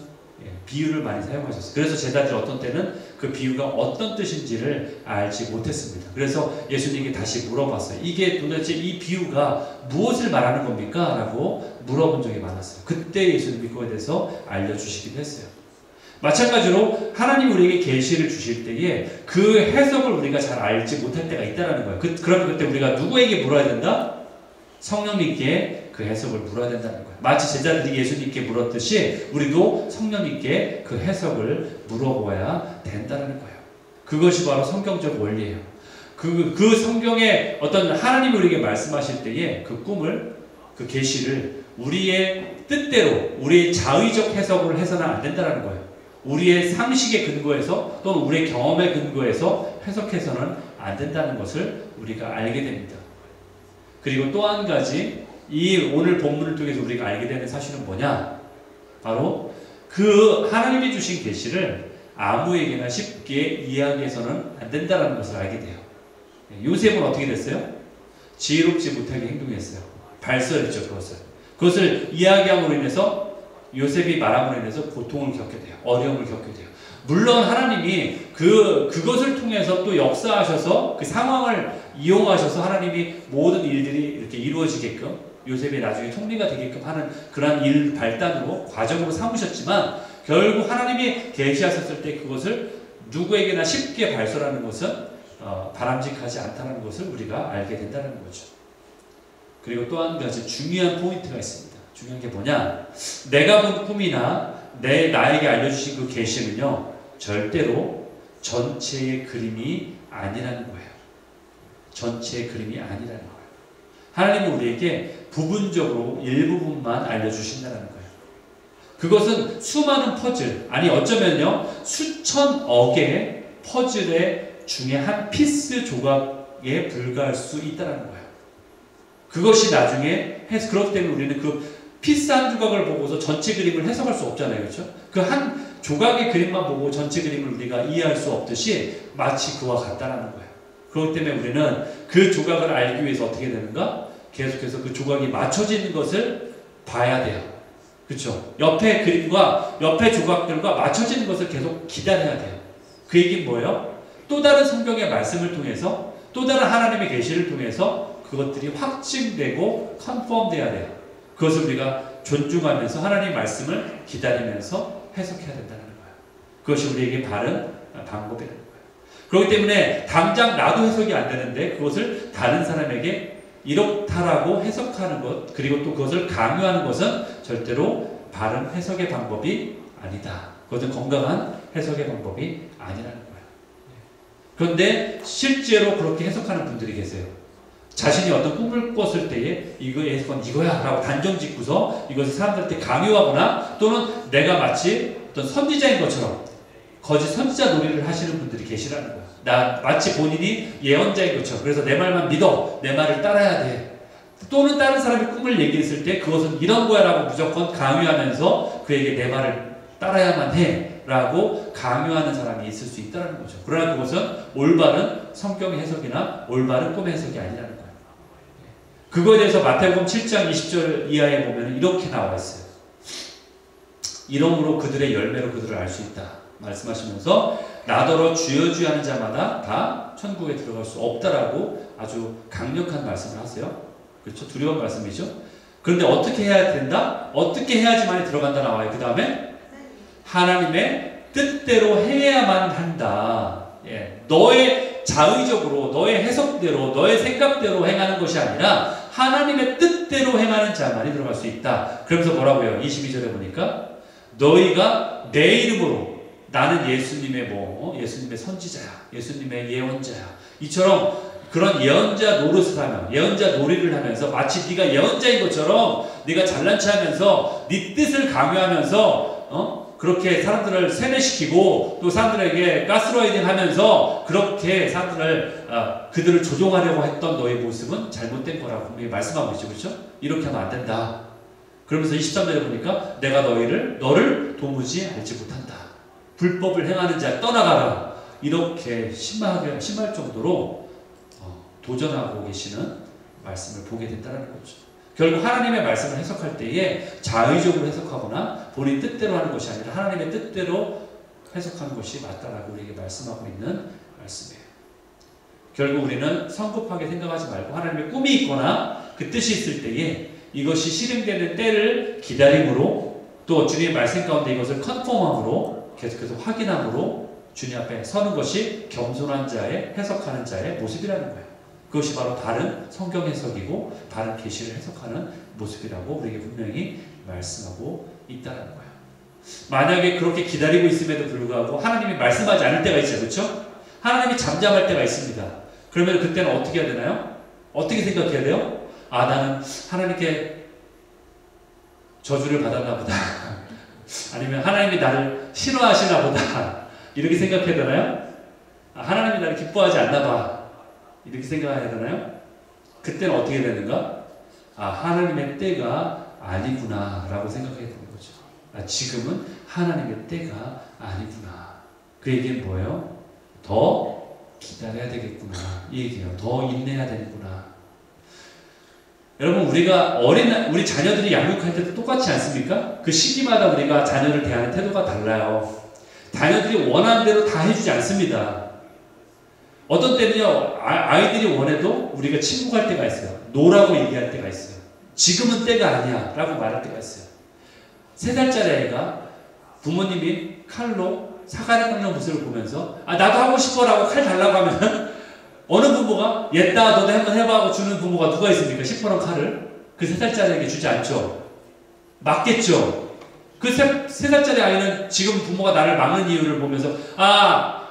비유를 많이 사용하셨어요. 그래서 제자들이 어떤 때는 그 비유가 어떤 뜻인지를 알지 못했습니다. 그래서 예수님께 다시 물어봤어요. 이게 도대체 이 비유가 무엇을 말하는 겁니까? 라고 물어본 적이 많았어요. 그때 예수님이 그거에 대해서 알려주시기도 했어요. 마찬가지로 하나님이 우리에게 계시를 주실 때에 그 해석을 우리가 잘 알지 못할 때가 있다는 거예요. 그러면 그때 우리가 누구에게 물어야 된다? 성령님께 그 해석을 물어야 된다는 거예요. 마치 제자들이 예수님께 물었듯이 우리도 성령님께 그 해석을 물어보아야 된다는 거예요. 그것이 바로 성경적 원리예요. 그 성경에 어떤 하나님이 우리에게 말씀하실 때에 그 꿈을, 그 계시를 우리의 뜻대로, 우리의 자의적 해석을 해서는 안 된다는 거예요. 우리의 상식에 근거해서 또는 우리의 경험에 근거해서 해석해서는 안 된다는 것을 우리가 알게 됩니다. 그리고 또 한 가지, 이 오늘 본문을 통해서 우리가 알게 되는 사실은 뭐냐? 바로 그 하나님이 주신 계시를 아무에게나 쉽게 이야기해서는 안 된다는 것을 알게 돼요. 요셉은 어떻게 됐어요? 지혜롭지 못하게 행동했어요. 발설했죠, 그것을 이야기함으로 인해서 요셉이 말함으로 인해서 고통을 겪게 돼요. 어려움을 겪게 돼요. 물론 하나님이 그것을 통해서 또 역사하셔서 그 상황을 이용하셔서 하나님이 모든 일들이 이렇게 이루어지게끔 요셉이 나중에 총리가 되게끔 하는 그러한 일 발단으로 과정으로 삼으셨지만 결국 하나님이 계시하셨을 때 그것을 누구에게나 쉽게 발설하는 것은 바람직하지 않다는 것을 우리가 알게 된다는 거죠. 그리고 또 한 가지 중요한 포인트가 있습니다. 중요한 게 뭐냐? 내가 본 꿈이나 나에게 알려주신 그 계시는요, 절대로 전체의 그림이 아니라는 거예요. 전체의 그림이 아니라는 거예요. 하나님은 우리에게 부분적으로 일부분만 알려주신다는 거예요. 그것은 수많은 퍼즐, 아니 어쩌면요 수천억의 퍼즐의 중에 한 피스 조각에 불과할 수 있다는 거예요. 그것이 나중에 그렇기 때문에 우리는 그 피스 한 조각을 보고서 전체 그림을 해석할 수 없잖아요. 그렇죠? 그 한 조각의 그림만 보고 전체 그림을 우리가 이해할 수 없듯이 마치 그와 같다라는 거예요. 그렇기 때문에 우리는 그 조각을 알기 위해서 어떻게 되는가? 계속해서 그 조각이 맞춰지는 것을 봐야 돼요. 그렇죠? 옆에 그림과 옆에 조각들과 맞춰지는 것을 계속 기다려야 돼요. 그 얘기는 뭐예요? 또 다른 성경의 말씀을 통해서 또 다른 하나님의 계시를 통해서 그것들이 확증되고 컨펌돼야 돼요. 그것을 우리가 존중하면서 하나님의 말씀을 기다리면서 해석해야 된다는 거예요. 그것이 우리에게 바른 방법이라는 거예요. 그렇기 때문에 당장 나도 해석이 안 되는데 그것을 다른 사람에게 이렇다라고 해석하는 것, 그리고 또 그것을 강요하는 것은 절대로 바른 해석의 방법이 아니다. 그것은 건강한 해석의 방법이 아니라는 거예요. 그런데 실제로 그렇게 해석하는 분들이 계세요. 자신이 어떤 꿈을 꿨을 때에 이거의 해석은 이거야 라고 단정 짓고서 이것을 사람들한테 강요하거나 또는 내가 마치 어떤 선지자인 것처럼 거짓 선지자 놀이를 하시는 분들이 계시라는 거야. 마치 본인이 예언자인 것처럼. 그래서 내 말만 믿어. 내 말을 따라야 돼. 또는 다른 사람이 꿈을 얘기했을 때 그것은 이런 거야 라고 무조건 강요하면서 그에게 내 말을 따라야만 해 라고 강요하는 사람이 있을 수 있다는 거죠. 그러나 그것은 올바른 성경의 해석이나 올바른 꿈의 해석이 아니라는 거예요. 그거에 대해서 마태복음 7장 20절 이하에 보면 이렇게 나와 있어요. 이러므로 그들의 열매로 그들을 알 수 있다. 말씀하시면서 나더러 주여 주여 하는 자마다 다 천국에 들어갈 수 없다라고 아주 강력한 말씀을 하세요. 그렇죠? 두려운 말씀이죠. 그런데 어떻게 해야 된다? 어떻게 해야지만이 들어간다 나와요. 그 다음에 하나님의 뜻대로 해야만 한다. 너의 자의적으로 너의 해석대로 너의 생각대로 행하는 것이 아니라 하나님의 뜻대로 행하는 자만이 들어갈 수 있다. 그러면서 뭐라고요? 22절에 보니까 너희가 내 이름으로 나는 예수님의 예수님의 선지자야, 예수님의 예언자야. 이처럼 그런 예언자 노릇을 하면, 예언자 놀이를 하면서 마치 네가 예언자인 것처럼 네가 잘난 체하면서 네 뜻을 강요하면서 그렇게 사람들을 세뇌시키고 또 사람들에게 가스라이팅 하면서 그렇게 사람들을 그들을 조종하려고 했던 너의 모습은 잘못된 거라고 분명히 말씀하고 있죠. 그렇죠? 이렇게 하면 안 된다. 그러면서 23절에 보니까 내가 너를 도무지 알지 못한다. 불법을 행하는 자 떠나가라. 이렇게 심할 정도로 도전하고 계시는 말씀을 보게 된다는 거죠. 결국 하나님의 말씀을 해석할 때에 자의적으로 해석하거나 본인 뜻대로 하는 것이 아니라 하나님의 뜻대로 해석하는 것이 맞다라고 우리에게 말씀하고 있는 말씀이에요. 결국 우리는 성급하게 생각하지 말고 하나님의 꿈이 있거나 그 뜻이 있을 때에 이것이 실행되는 때를 기다림으로 또 주님의 말씀 가운데 이것을 컨펌함으로 계속해서 확인함으로 주님 앞에 서는 것이 겸손한 자의 해석하는 자의 모습이라는 거예요. 그것이 바로 바른 성경 해석이고 바른 계시를 해석하는 모습이라고 우리에게 분명히 말씀하고 있다는 거예요. 만약에 그렇게 기다리고 있음에도 불구하고 하나님이 말씀하지 않을 때가 있죠. 그렇죠? 하나님이 잠잠할 때가 있습니다. 그러면 그때는 어떻게 해야 되나요? 어떻게 생각해야 돼요? 아, 나는 하나님께 저주를 받았나 보다. 아니면 하나님이 나를 싫어하시나 보다. 이렇게 생각해야 되나요? 아, 하나님이 나를 기뻐하지 않나 봐. 이렇게 생각해야 되나요? 그때는 어떻게 되는가? 아, 하나님의 때가 아니구나 라고 생각해야 되는 거죠. 아, 지금은 하나님의 때가 아니구나. 그 얘기는 뭐예요? 더 기다려야 되겠구나. 이 얘기예요. 더 인내해야 되겠구나. 여러분, 우리가 우리 자녀들이 양육할 때도 똑같지 않습니까? 그 시기마다 우리가 자녀를 대하는 태도가 달라요. 자녀들이 원하는 대로 다 해주지 않습니다. 어떤 때는요, 아이들이 원해도 우리가 침묵할 때가 있어요. 노라고 얘기할 때가 있어요. 지금은 때가 아니야 라고 말할 때가 있어요. 3살짜리 아이가 부모님이 칼로 사과를 깎는 모습을 보면서 아, 나도 하고 싶어 라고 칼 달라고 하면 어느 부모가 옛다 너도 한번 해봐 하고 주는 부모가 누가 있습니까? 시퍼런 칼을 그 3살짜리에게 주지 않죠. 맞겠죠. 그 3살짜리 아이는 지금 부모가 나를 막는 이유를 보면서 아,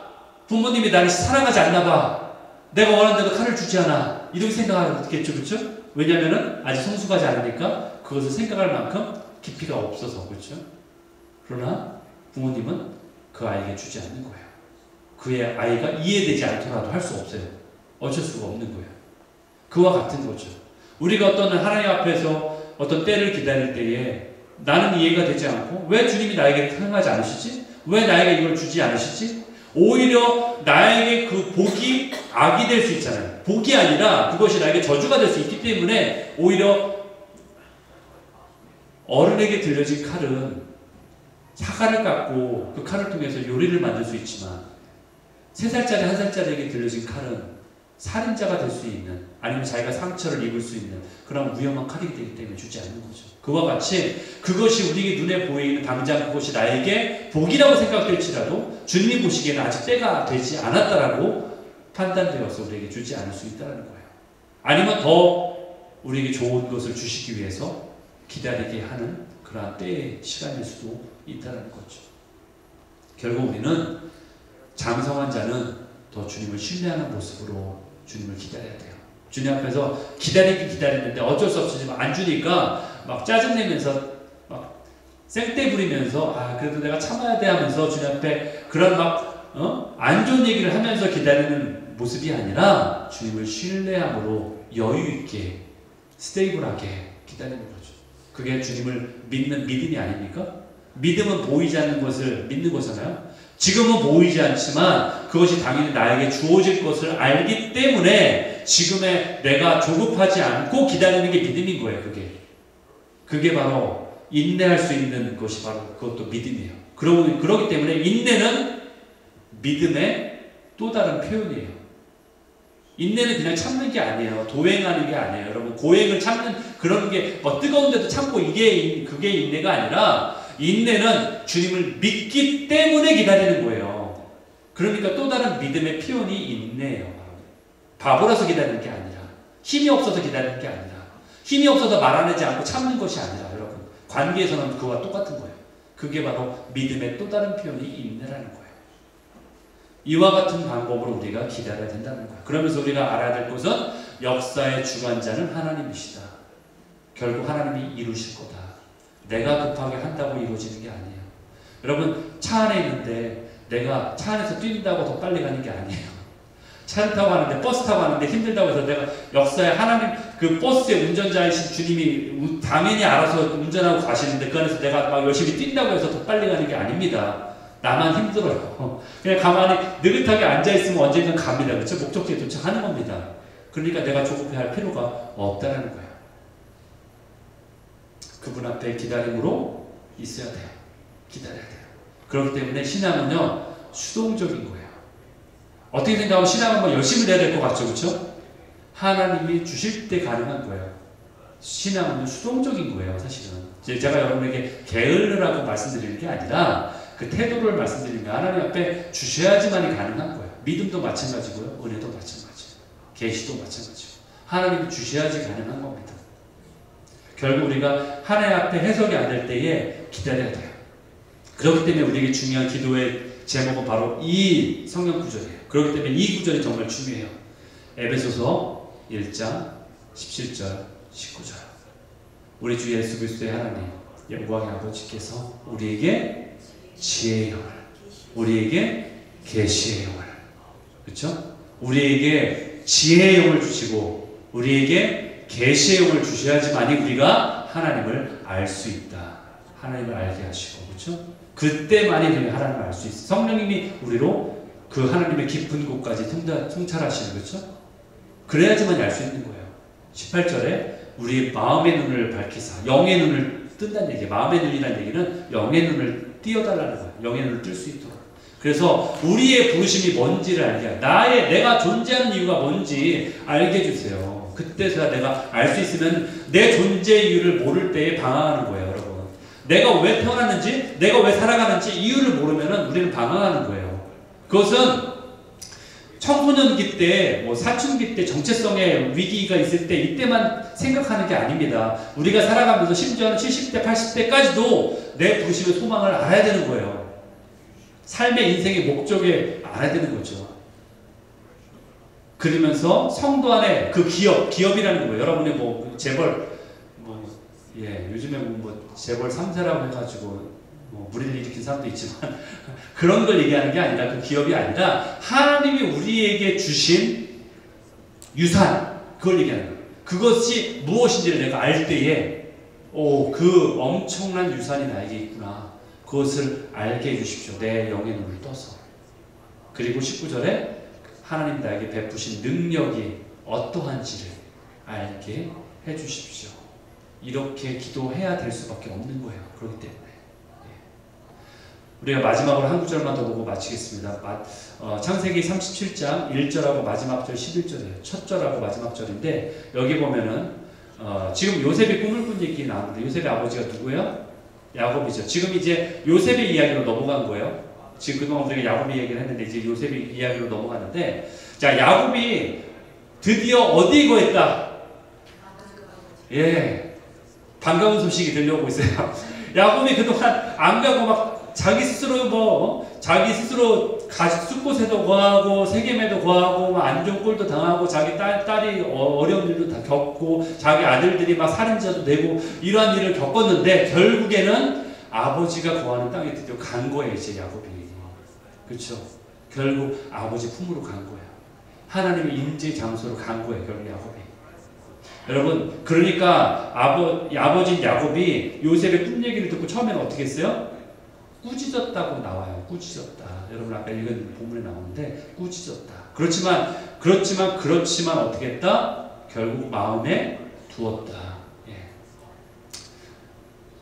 부모님이 나를 사랑하지 않나 봐. 내가 원하는 대로 칼을 주지 않아. 이렇게 생각하겠죠. 그렇죠? 왜냐하면 아직 성숙하지 않으니까 그것을 생각할 만큼 깊이가 없어서. 그렇죠? 그러나 부모님은 그 아이에게 주지 않는 거예요. 그의 아이가 이해되지 않더라도 할 수 없어요. 어쩔 수가 없는 거예요. 그와 같은 거죠. 우리가 어떤 하나님 앞에서 어떤 때를 기다릴 때에 나는 이해가 되지 않고 왜 주님이 나에게 사용하지 않으시지? 왜 나에게 이걸 주지 않으시지? 오히려 나에게 그 복이 악이 될 수 있잖아요. 복이 아니라 그것이 나에게 저주가 될 수 있기 때문에 오히려 어른에게 들려진 칼은 사과를 깎고 그 칼을 통해서 요리를 만들 수 있지만 3살짜리 1살짜리에게 들려진 칼은 살인자가 될 수 있는 아니면 자기가 상처를 입을 수 있는 그런 위험한 칼이기 되기 때문에 주지 않는 거죠. 그와 같이 그것이 우리 눈에 보이는 당장 그것이 나에게 복이라고 생각될지라도 주님이 보시기에는 아직 때가 되지 않았다라고 판단되어서 우리에게 주지 않을 수 있다는 거예요. 아니면 더 우리에게 좋은 것을 주시기 위해서 기다리게 하는 그러한 때의 시간일 수도 있다는 거죠. 결국 우리는 장성한 자는 더 주님을 신뢰하는 모습으로 주님을 기다려야 돼요. 주님 앞에서 기다리는데 어쩔 수 없이 안 주니까 막 짜증내면서 막 생떼 부리면서 아 그래도 내가 참아야 돼 하면서 주님 앞에 그런 막 안 좋은 얘기를 하면서 기다리는 모습이 아니라 주님을 신뢰함으로 여유 있게 스테이블하게 기다리는 거죠. 그게 주님을 믿는 믿음이 아닙니까? 믿음은 보이지 않는 것을 믿는 거잖아요. 지금은 보이지 않지만 그것이 당연히 나에게 주어질 것을 알기 때문에 지금의 내가 조급하지 않고 기다리는 게 믿음인 거예요. 그게 바로 인내할 수 있는 것이 바로 그것도 믿음이에요. 그러기 때문에 인내는 믿음의 또 다른 표현이에요. 인내는 그냥 참는 게 아니에요. 도행하는 게 아니에요. 여러분 고행을 참는 그런 게 뭐 뜨거운데도 참고 그게 인내가 아니라 인내는 주님을 믿기 때문에 기다리는 거예요. 그러니까 또 다른 믿음의 표현이 인내예요. 바보라서 기다리는 게 아니라 힘이 없어서 기다리는 게 아니라 힘이 없어서 말아내지 않고 참는 것이 아니라 여러분 관계에서는 그와 똑같은 거예요. 그게 바로 믿음의 또 다른 표현이 인내라는 거예요. 이와 같은 방법으로 우리가 기다려야 된다는 거예요. 그러면서 우리가 알아야 될 것은 역사의 주관자는 하나님이시다. 결국 하나님이 이루실 거다. 내가 급하게 한다고 이루어지는 게 아니에요. 여러분 차 안에 있는데 내가 차 안에서 뛴다고 더 빨리 가는 게 아니에요. 차를 타고 가는데 버스 타고 가는데 힘들다고 해서 내가 역사에 하나님 그 버스의 운전자이신 주님이 당연히 알아서 운전하고 가시는데 그 안에서 내가 막 열심히 뛴다고 해서 더 빨리 가는 게 아닙니다. 나만 힘들어요. 그냥 가만히 느긋하게 앉아있으면 언젠간 갑니다. 그렇죠? 목적지에 도착하는 겁니다. 그러니까 내가 조급해할 필요가 없다는 거예요. 그분 앞에 기다림으로 있어야 돼요. 기다려야 돼요. 그렇기 때문에 신앙은요, 수동적인 거예요. 어떻게 생각하면 신앙은 뭐 열심히 해야 될 것 같죠, 그렇죠? 하나님이 주실 때 가능한 거예요. 신앙은 수동적인 거예요, 사실은. 제가 여러분에게 게을르라고 말씀드리는 게 아니라 그 태도를 말씀드리는 게 하나님 앞에 주셔야지만이 가능한 거예요. 믿음도 마찬가지고요, 은혜도 마찬가지고, 계시도 마찬가지고, 하나님이 주셔야지 가능한 겁니다. 결국 우리가 하나님 앞에 해석이 안 될 때에 기다려야 돼요. 그렇기 때문에 우리에게 중요한 기도의 제목은 바로 이 성경 구절이에요. 그렇기 때문에 이 구절이 정말 중요해요. 에베소서 1장 17절 19절. 우리 주 예수 그리스도의 하나님 영광의 아버지께서 우리에게 지혜의 영을, 우리에게 계시의 영을, 그렇죠? 우리에게 지혜의 영을 주시고 우리에게 계시의 영을 주셔야지만이 우리가 하나님을 알 수 있다. 하나님을 알게 하시고, 그렇죠? 그때만이 우리가 하나님을 알 수 있어. 성령님이 우리로 그 하나님의 깊은 곳까지 통찰하시는, 그렇죠? 그래야지만 알 수 있는 거예요. 18절에 우리 마음의 눈을 밝히사, 영의 눈을 뜬다는 얘기예요. 마음의 눈이라는 얘기는 영의 눈을 띄워달라는 거예요. 영의 눈을 뜰 수 있도록. 그래서 우리의 부르심이 뭔지를 알게 해요. 내가 존재하는 이유가 뭔지 알게 해주세요. 그때서야 내가 알 수 있으면 내 존재 이유를 모를 때에 방황하는 거예요, 여러분. 내가 왜 태어났는지, 내가 왜 살아가는지 이유를 모르면 우리는 방황하는 거예요. 그것은 청소년기 때, 뭐 사춘기 때 정체성의 위기가 있을 때 이때만 생각하는 게 아닙니다. 우리가 살아가면서 심지어는 70대, 80대까지도 내 부르심의 소망을 알아야 되는 거예요. 삶의 인생의 목적에 알아야 되는 거죠. 그러면서 성도 안에 그 기업이라는 거예요. 여러분의 뭐 재벌, 요즘에 뭐 재벌 3세라고 해가지고 뭐 무리를 일으킨 사람도 있지만 그런 걸 얘기하는 게 아니라, 그 기업이 아니라 하나님이 우리에게 주신 유산, 그걸 얘기하는 거예요. 그것이 무엇인지를 내가 알 때에 그 엄청난 유산이 나에게 있구나. 그것을 알게 해주십시오. 내 영의 눈을 떠서. 그리고 19절에 하나님 나에게 베푸신 능력이 어떠한지를 알게 해주십시오. 이렇게 기도해야 될 수밖에 없는 거예요. 그렇기 때문에 우리가 마지막으로 한 구절만 더 보고 마치겠습니다. 창세기 37장 1절하고 마지막 절 11절이에요. 첫 절하고 마지막 절인데, 여기 보면은 지금 요셉이 꿈을 꾼 얘기 나오는데, 요셉의 아버지가 누구예요? 야곱이죠. 지금 이제 요셉의 이야기로 넘어간 거예요. 지금 그동안 우리가 야곱의 얘기를 했는데 이제 요셉의 이야기로 넘어가는데, 자, 야곱이 드디어 어디 거했다? 반가운 소식이 들려오고 있어요. 야곱이 그동안 안 가고 막 자기 스스로 숫곳에도 거하고 세겜에도 거하고 안 좋은 꼴도 당하고, 자기 딸이 어려운 일도 다 겪고, 자기 아들들이 막 살인자도 되고 이러한 일을 겪었는데, 결국에는 아버지가 거하는 땅에 드디어 간 거예요. 이제 야곱이, 그렇죠? 결국 아버지 품으로 간 거예요. 하나님의 임재 장소로 간 거예요, 결국 야곱이. 여러분, 그러니까 아버지인 야곱이 요셉의 꿈 얘기를 듣고 처음에는 어떻게 했어요? 꾸짖었다고 나와요. 꾸짖었다. 여러분 아까 읽은 본문에 나오는데 꾸짖었다. 그렇지만 어떻게 했다? 결국 마음에 두었다.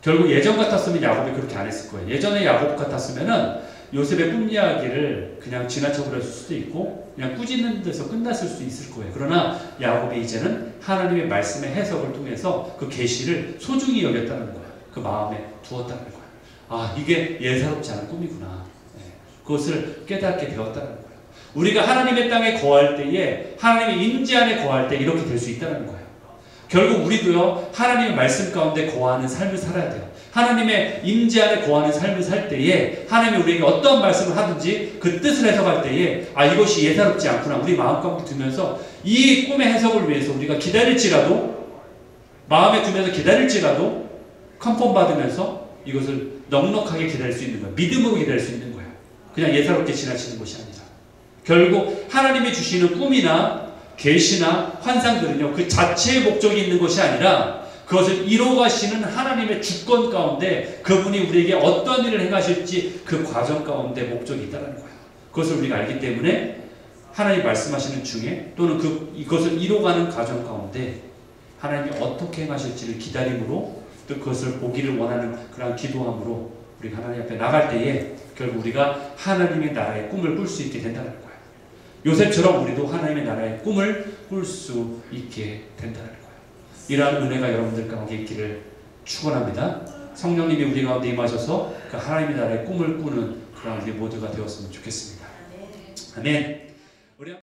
결국 예전 같았으면 야곱이 그렇게 안 했을 거예요. 예전에 야곱 같았으면은 요셉의 꿈 이야기를 그냥 지나쳐 버렸을 수도 있고 그냥 꾸짖는 데서 끝났을 수도 있을 거예요. 그러나 야곱이 이제는 하나님의 말씀의 해석을 통해서 그 계시를 소중히 여겼다는 거예요. 그 마음에 두었다는 거예요. 이게 예사롭지 않은 꿈이구나. 그것을 깨닫게 되었다는 거예요. 우리가 하나님의 땅에 거할 때에, 하나님의 임재 안에 거할 때 이렇게 될 수 있다는 거예요. 결국 우리도요, 하나님의 말씀 가운데 거하는 삶을 살아야 돼요. 하나님의 임재 안에 거하는 삶을 살 때에 하나님이 우리에게 어떤 말씀을 하든지 그 뜻을 해석할 때에 이것이 예사롭지 않구나, 우리 마음 가운데 두면서 이 꿈의 해석을 위해서 우리가 기다릴지라도, 마음에 두면서 기다릴지라도 컨펌 받으면서 이것을 넉넉하게 기다릴 수 있는 거예요. 믿음으로 기다릴 수 있는 거예요. 그냥 예사롭게 지나치는 것이 아니라. 결국 하나님이 주시는 꿈이나 계시나 환상들은요, 그 자체의 목적이 있는 것이 아니라 그것을 이루어가시는 하나님의 주권 가운데 그분이 우리에게 어떤 일을 행하실지 그 과정 가운데 목적이 있다는 거예요. 그것을 우리가 알기 때문에 하나님이 말씀하시는 중에, 또는 이것을 이루어가는 과정 가운데 하나님이 어떻게 행하실지를 기다림으로 또 그것을 보기를 원하는 그러한 기도함으로 우리가 하나님 앞에 나갈 때에 결국 우리가 하나님의 나라의 꿈을 꿀 수 있게 된다는 거예요. 요셉처럼 우리도 하나님의 나라의 꿈을 꿀 수 있게 된다는 거예요. 이러한 은혜가 여러분들 가운데 있기를 축원합니다. 성령님이 우리 가운데 임하셔서 그 하나님의 나라의 꿈을 꾸는 그런 우리 모두가 되었으면 좋겠습니다. 아멘.